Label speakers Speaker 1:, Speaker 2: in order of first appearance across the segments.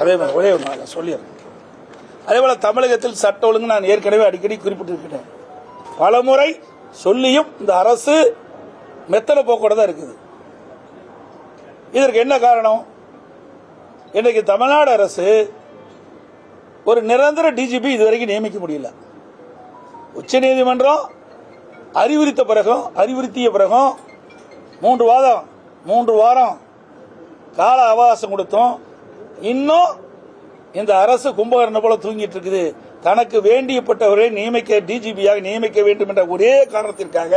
Speaker 1: அதே மாதிரி ஒரே சொல்லிடுறேன். அதே போல தமிழகத்தில் சட்ட ஒழுங்கு நான் ஏற்கனவே அடிக்கடி குறிப்பிட்டிருக்கிறேன். பலமுறை சொல்லியும் இந்த அரசு மெத்தன போக்கோட தான் இருக்குது. இதற்கு என்ன காரணம்? இன்றைக்கு தமிழ்நாடு அரசு ஒரு நிரந்தர டிஜிபி இதுவரைக்கும் நியமிக்க முடியல. உச்சநீதிமன்றம் அறிவுறுத்திய பிறகும் 3 வாரம் கால அவகாசம் கொடுத்தோம். இன்னும் இந்த அரசு கும்பகர்ணம் போல தூங்கிட்டு இருக்குது. தனக்கு வேண்டியப்பட்டவரை டிஜிபியாக நியமிக்க வேண்டும் என்ற ஒரே காரணத்திற்காக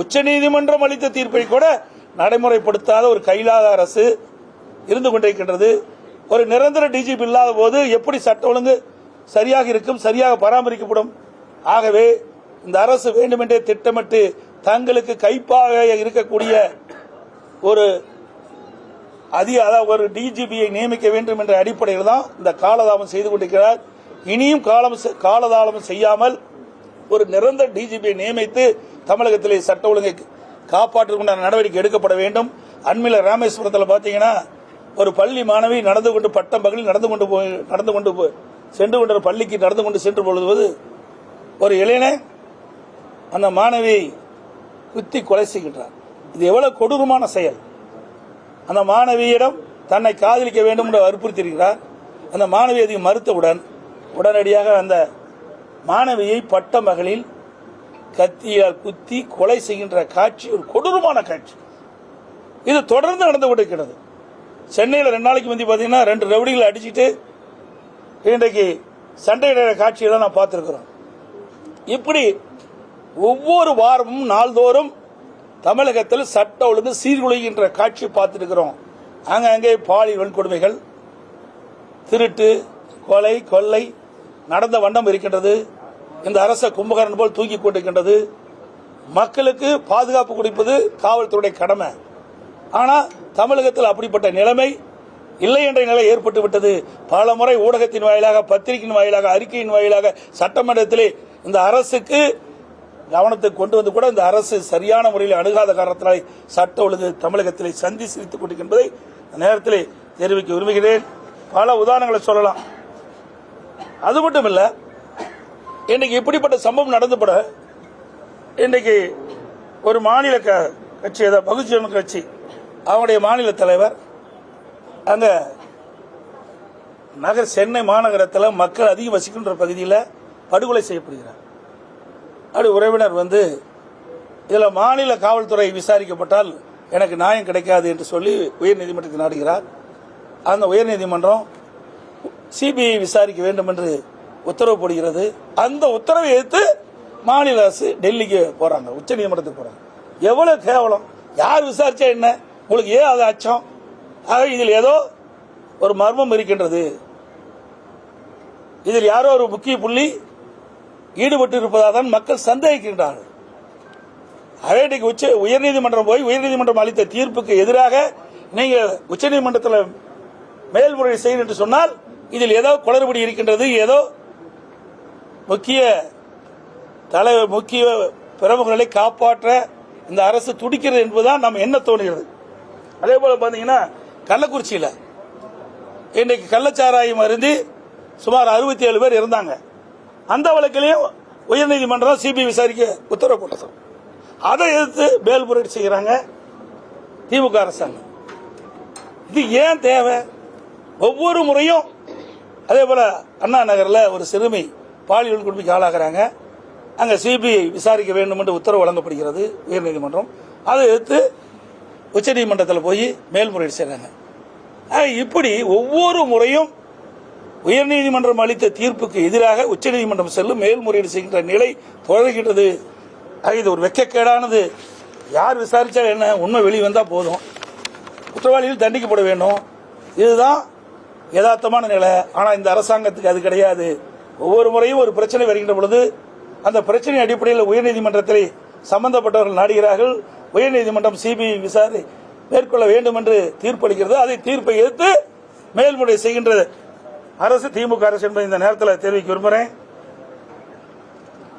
Speaker 1: உச்சநீதிமன்றம் அளித்த தீர்ப்பை கூட நடைமுறைப்படுத்தாத ஒரு கைலாத அரசு இருந்து கொண்டிருக்கின்றது. ஒரு நிரந்தர டிஜிபி இல்லாத போது எப்படி சட்ட ஒழுங்கு சரியாக இருக்கும், சரியாக பராமரிக்கப்படும்? ஆகவே இந்த அரசு வேண்டுமென்றே திட்டமிட்டு தங்களுக்கு கைப்பாக இருக்கக்கூடிய ஒரு ஒரு டிஜிபியை நியமிக்க வேண்டும் என்ற அடிப்படையில் தான் இந்த காலதாமம் செய்து கொண்டிருக்கிறார். இனியும் காலதாமம் செய்யாமல் ஒரு நிரந்தர டிஜிபியை நியமித்து தமிழகத்திலே சட்ட ஒழுங்கை காப்பாற்றுவதற்கான நடவடிக்கை எடுக்கப்பட வேண்டும். அண்மையில் ராமேஸ்வரத்தில் பார்த்தீங்கன்னா ஒரு பள்ளி மாணவி நடந்து கொண்டு பட்டம் பகலில் சென்று கொண்ட பள்ளிக்கு நடந்து கொண்டு சென்று பொழுது ஒரு இளைஞன் அந்த மாணவியை குத்தி கொலை செய்கின்றார். இது எவ்வளவு கொடூரமான செயல்! அந்த மாணவியிடம் தன்னை காதலிக்க வேண்டும் என்று வற்புறுத்தியிருக்கிறார். அந்த மாணவி அதை மறுத்தவுடன் உடனடியாக அந்த மாணவியை பட்ட மகளில் கத்தியால் குத்தி கொலை செய்கின்ற காட்சி ஒரு கொடூரமான காட்சி. இது தொடர்ந்து நடந்து கொண்டிருக்கிறது. சென்னையில் 2 நாளைக்கு முந்தி பார்த்தீங்கன்னா 2 ரவுடிகளை அடிச்சுட்டு இன்றைக்கு சண்டையிட காட்சியை தான் நான் பார்த்திருக்கிறோம். இப்படி ஒவ்வொரு வாரமும் நாள்தோறும் தமிழகத்தில் சட்ட ஒழுங்கு சீர்குலைகின்ற காட்சியை பார்த்திருக்கிறோம். அங்கே பாலியல் வன்கொடுமைகள், திருட்டு, கொலை, கொள்ளை நடந்த வண்ணம் இருக்கின்றது. இந்த அரச கும்பகர்ணம் போல் தூக்கி கொண்டிருக்கின்றது. மக்களுக்கு பாதுகாப்பு கொடுப்பது காவல்துறை கடமை. ஆனால் தமிழகத்தில் அப்படிப்பட்ட நிலைமை இல்லை என்ற நிலை ஏற்பட்டு விட்டது. பல முறை ஊடகத்தின் வாயிலாக, பத்திரிகையின் வாயிலாக, அறிக்கையின் வாயிலாக சட்டமன்றத்திலே இந்த அரசுக்கு கவனத்தை கொண்டு வந்து கூட இந்த அரசு சரியான முறையில் அணுகாத காரணத்தினால் சட்ட ஒழுங்கு தமிழகத்திலே சந்தி சிரித்துக் கொண்டிருக்கின்றதை நேரத்தில் தெரிவிக்க விரும்புகிறேன். பல உதாரணங்களை சொல்லலாம். அது மட்டுமல்ல, இன்றைக்கு இப்படிப்பட்ட சம்பவம் நடந்துபட இன்றைக்கு ஒரு மாநில கட்சி, பகுஜன் கட்சி, அவருடைய மாநில தலைவர் அங்க சென்னை மாநகரத்தில் மக்கள் அதிகம் வசிக்கின்ற பகுதியில் படுகொலை செய்யப்படுகிறார். அப்படி உறவினர் இதில் மாநில காவல்துறை விசாரிக்கப்பட்டால் எனக்கு நியாயம் கிடைக்காது என்று சொல்லி உயர்நீதிமன்றத்தை நாடுகிறார். அந்த உயர்நீதிமன்றம் சிபிஐ விசாரிக்க வேண்டும் என்று உத்தரவு போடுகிறது. அந்த உத்தரவை எதிர்த்து மாநில அரசு டெல்லிக்கு போறாங்க, உச்சநீதிமன்றத்துக்கு போறாங்க. எவ்வளவு கேவலம்! யார் விசாரிச்சா என்ன? உங்களுக்கு ஏன் அது அச்சம்? ஆக இதில் ஏதோ ஒரு மர்மம் இருக்கின்றது. இதில் யாரோ ஒரு முக்கிய புள்ளி ஈடுபட்டு இருப்பதாக தான் மக்கள் சந்தேகிக்கின்றார்கள். உயர்நீதிமன்றம் போய் உயர்நீதிமன்றம் அளித்த தீர்ப்புக்கு எதிராக நீங்க உச்சநீதிமன்றத்தில் மேல்முறையீடு செய்யணும் என்று சொன்னால் இதில் ஏதோ குளறுபடி இருக்கின்றது, ஏதோ முக்கிய பிரமுகர்களை காப்பாற்ற இந்த அரசு துடிக்கிறது என்பதுதான் நம்ம என்ன தோணுகிறது. அதே போல பாத்தீங்கன்னா கள்ளக்குறிச்சியில் இன்றைக்கு கள்ளச்சாராயம் அருந்தி சுமார் 67 பேர் இருந்தாங்க. அந்த வழக்கிலையும் உயர்நீதிமன்றம் சிபிஐ விசாரிக்க உத்தரவு போட்டது. அதை எதிர்த்து மேல்முறையீடு செய்கிறாங்க திமுக அரசாங்கம். இது ஏன் தேவை? ஒவ்வொரு முறையும் அதே போல அண்ணா நகரில் ஒரு சிறுமி பாலியல் வன்கொடுமைக்கு ஆளாகிறாங்க. அங்கே சிபிஐ விசாரிக்க வேண்டும் என்று உத்தரவு வழங்கப்படுகிறது உயர்நீதிமன்றம். அதை எதிர்த்து உச்சநீதிமன்றத்தில் போய் மேல்முறையீடு செய்கிறாங்க. இப்படி ஒவ்வொரு முறையும் உயர்நீதிமன்றம் அளித்த தீர்ப்புக்கு எதிராக உச்சநீதிமன்றம் செல்லும் மேல்முறையீடு செய்கின்ற நிலை தொடர்கின்றது. இது ஒரு வெட்கக்கேடானது. யார் விசாரிச்சா என்ன? உண்மை வெளிவந்தா போதும், குற்றவாளிகள் தண்டிக்கப்பட வேண்டும். இதுதான் யதார்த்தமான நிலை. ஆனால் இந்த அரசாங்கத்துக்கு அது கிடையாது. ஒவ்வொரு முறையும் ஒரு பிரச்சனை வருகின்ற பொழுது அந்த பிரச்சனை அடிப்படையில் உயர்நீதிமன்றத்தில் சம்பந்தப்பட்டவர்கள் நாடுகிறார்கள். உயர்நீதிமன்றம் சிபிஐ விசாரணை மேற்கொள்ள வேண்டும் என்று தீர்ப்பளிக்கிறது. அதை தீர்ப்பை எதிர்த்து மேல்முறை செய்கின்ற அரசு திமுக அரசு என்பதை இந்த நேரத்தில் தெரிவிக்க விரும்புகிறேன்.